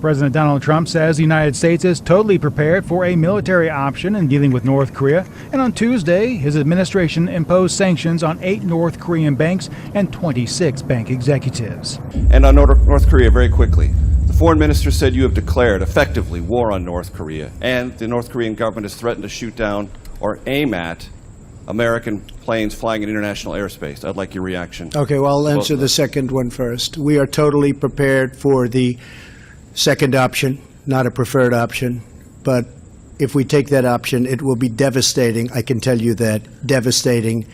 President Donald Trump says the United States is totally prepared for a military option in dealing with North Korea. And on Tuesday, his administration imposed sanctions on 8 North Korean banks and 26 bank executives. And on North Korea, very quickly. The foreign minister said you have declared effectively war on North Korea, and the North Korean government has threatened to shoot down or aim at American planes flying in international airspace. I'd like your reaction. Okay, well, I'll answer the second one first. We are totally prepared for the second option, not a preferred option. But if we take that option, it will be devastating, I can tell you that, devastating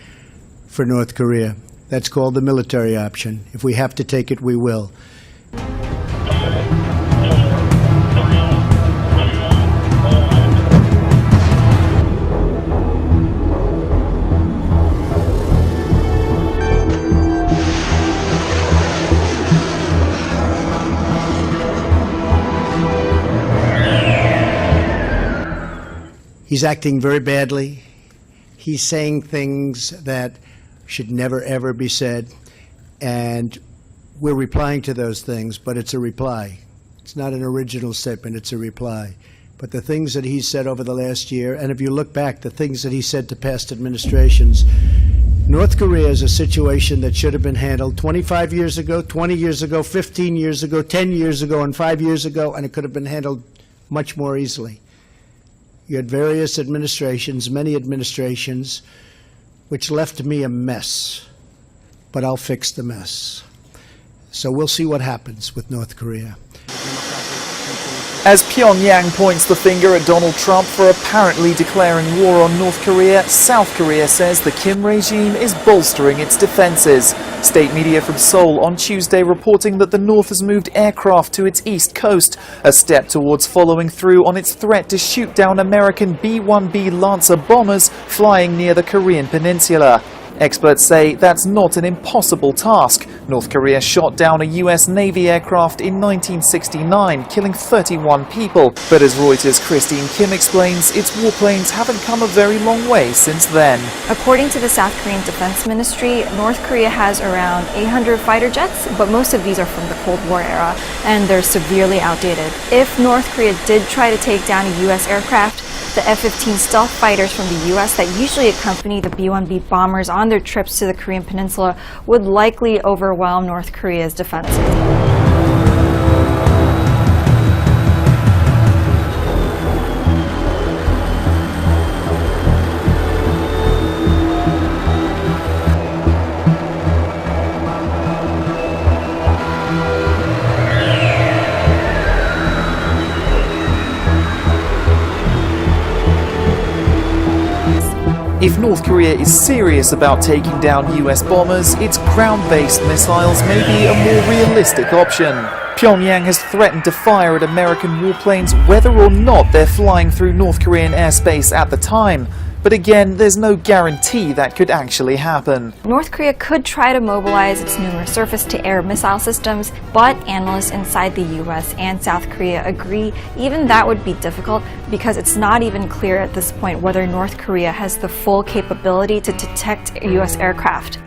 for North Korea. That's called the military option. If we have to take it, we will. He's acting very badly. He's saying things that should never, ever be said. And we're replying to those things, but it's a reply. It's not an original statement, it's a reply. But the things that he said over the last year, and if you look back, the things that he said to past administrations, North Korea is a situation that should have been handled 25 years ago, 20 years ago, 15 years ago, 10 years ago, and 5 years ago, and it could have been handled much more easily. You had various administrations, many administrations, which left me a mess. But I'll fix the mess. So we'll see what happens with North Korea. As Pyongyang points the finger at Donald Trump for apparently declaring war on North Korea, South Korea says the Kim regime is bolstering its defenses. State media from Seoul on Tuesday reporting that the North has moved aircraft to its east coast, a step towards following through on its threat to shoot down American B-1B Lancer bombers flying near the Korean peninsula. Experts say that's not an impossible task. North Korea shot down a US Navy aircraft in 1969, killing 31 people. But as Reuters' Christine Kim explains, its warplanes haven't come a very long way since then. According to the South Korean Defense Ministry, North Korea has around 800 fighter jets, but most of these are from the Cold War era, and they're severely outdated. If North Korea did try to take down a US aircraft, the F-15 stealth fighters from the U.S. that usually accompany the B-1B bombers on their trips to the Korean Peninsula would likely overwhelm North Korea's defenses. If North Korea is serious about taking down US bombers, its ground-based missiles may be a more realistic option. Pyongyang has threatened to fire at American warplanes whether or not they're flying through North Korean airspace at the time. But again, there's no guarantee that could actually happen. North Korea could try to mobilize its numerous surface-to-air missile systems, but analysts inside the US and South Korea agree even that would be difficult because it's not even clear at this point whether North Korea has the full capability to detect US aircraft.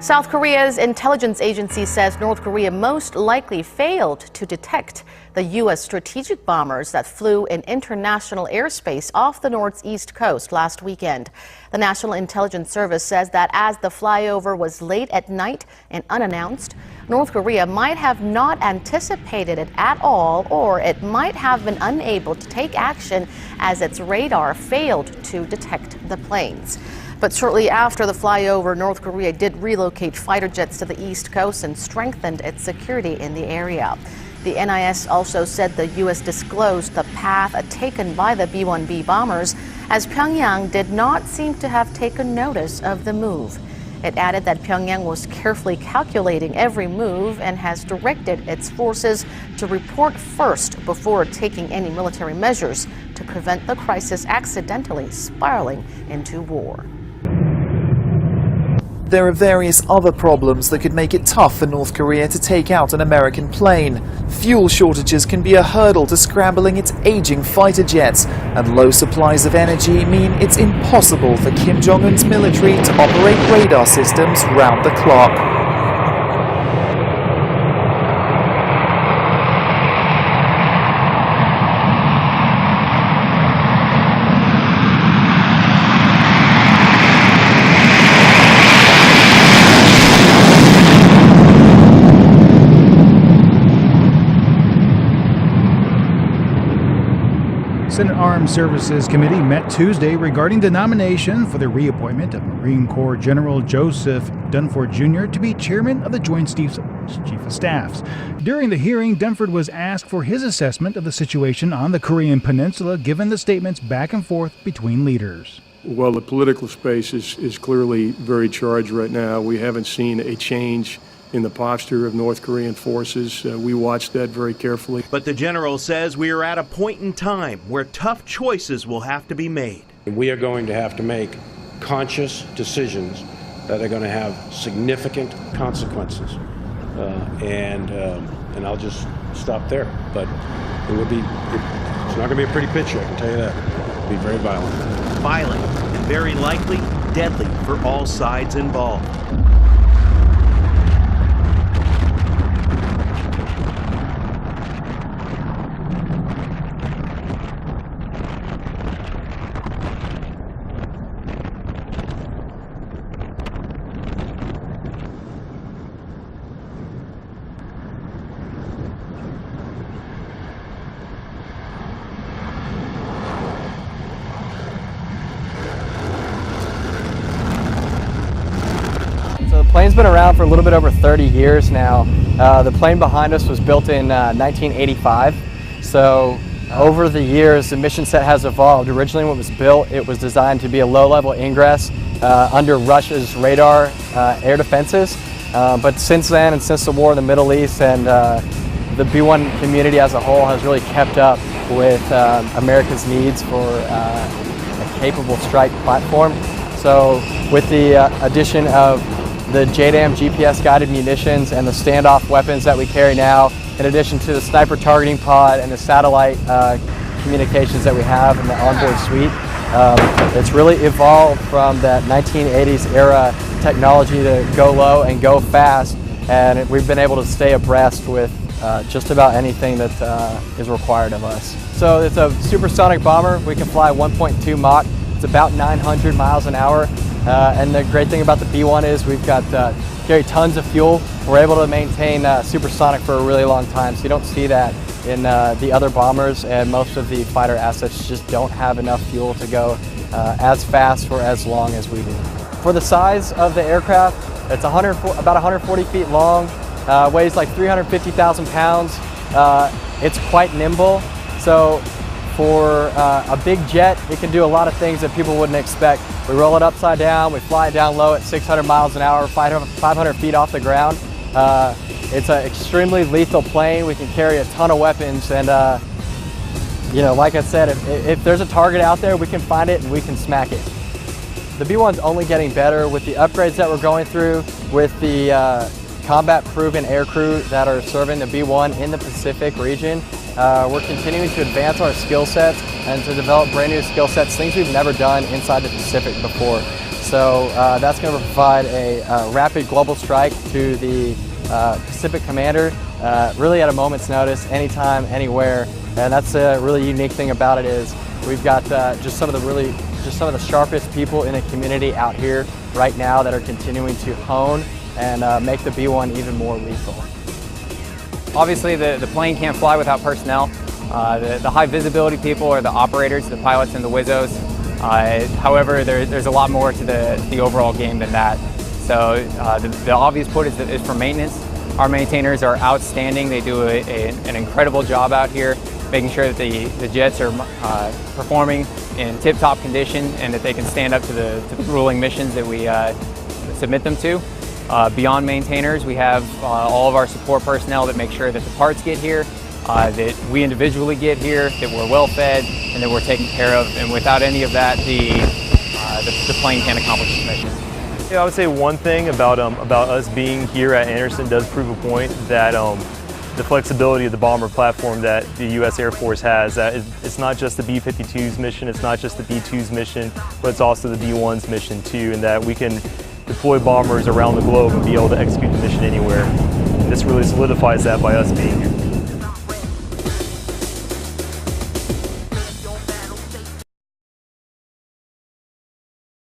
South Korea's intelligence agency says North Korea most likely failed to detect the U.S. strategic bombers that flew in international airspace off the northeast coast last weekend. The National Intelligence Service says that as the flyover was late at night and unannounced, North Korea might have not anticipated it at all, or it might have been unable to take action as its radar failed to detect the planes. But shortly after the flyover, North Korea did relocate fighter jets to the east coast and strengthened its security in the area. The NIS also said the U.S. disclosed the path taken by the B-1B bombers, as Pyongyang did not seem to have taken notice of the move. It added that Pyongyang was carefully calculating every move and has directed its forces to report first before taking any military measures to prevent the crisis accidentally spiraling into war. There are various other problems that could make it tough for North Korea to take out an American plane. Fuel shortages can be a hurdle to scrambling its aging fighter jets, and low supplies of energy mean it's impossible for Kim Jong-un's military to operate radar systems round the clock. Senate Armed Services Committee met Tuesday regarding the nomination for the reappointment of Marine Corps General Joseph Dunford Jr. to be chairman of the Joint Chief of Staffs. During the hearing, Dunford was asked for his assessment of the situation on the Korean Peninsula, given the statements back and forth between leaders. Well, the political space is clearly very charged right now. We haven't seen a change in the posture of North Korean forces. We watched that very carefully. But the general says we are at a point in time where tough choices will have to be made. We are going to have to make conscious decisions that are going to have significant consequences. And I'll just stop there. But it's not going to be a pretty picture, I can tell you that. It'll be very violent. Violent and very likely deadly for all sides involved. So the plane's been around for a little bit over 30 years now. The plane behind us was built in 1985. So over the years, the mission set has evolved. Originally when it was built, it was designed to be a low-level ingress under Russia's radar air defenses. But since then, and since the war in the Middle East, and the B-1 community as a whole has really kept up with America's needs for a capable strike platform. So with the addition of the JDAM GPS-guided munitions and the standoff weapons that we carry now, in addition to the sniper targeting pod and the satellite communications that we have in the onboard suite, it's really evolved from that 1980s era technology to go low and go fast, and we've been able to stay abreast with just about anything that is required of us. So it's a supersonic bomber. We can fly 1.2 Mach. It's about 900 miles an hour. And the great thing about the B-1 is we've got carry tons of fuel. We're able to maintain supersonic for a really long time, so you don't see that in the other bombers, and most of the fighter assets just don't have enough fuel to go as fast for as long as we do. For the size of the aircraft, it's about 140 feet long, weighs like 350,000 pounds. It's quite nimble, so for a big jet, it can do a lot of things that people wouldn't expect. We roll it upside down, we fly it down low at 600 miles an hour, 500 feet off the ground. It's an extremely lethal plane. We can carry a ton of weapons, and you know, like I said, if there's a target out there, we can find it and we can smack it. The B-1's only getting better with the upgrades that we're going through, with the combat-proven aircrew that are serving the B-1 in the Pacific region. We're continuing to advance our skill sets and to develop brand new skill sets, things we've never done inside the Pacific before. So that's going to provide a rapid global strike to the Pacific commander, really at a moment's notice, anytime, anywhere. And that's a really unique thing about it is we've got just some of the sharpest people in the community out here right now that are continuing to hone and make the B-1 even more lethal. Obviously, the plane can't fly without personnel. The high visibility people are the operators, the pilots, and the WIZZOs. However, there's a lot more to the overall game than that. So the obvious put is for maintenance. Our maintainers are outstanding. They do an incredible job out here, making sure that the jets are performing in tip-top condition and that they can stand up to the grueling missions that we submit them to. Beyond maintainers, we have all of our support personnel that make sure that the parts get here, that we individually get here, that we're well fed, and that we're taken care of. And without any of that, the plane can't accomplish its mission. Yeah, I would say one thing about us being here at Anderson does prove a point that the flexibility of the bomber platform that the U.S. Air Force has, that it's not just the B-52's mission, it's not just the B-2's mission, but it's also the B-1's mission too, and that we can deploy bombers around the globe and be able to execute the mission anywhere. And this really solidifies that by us being here.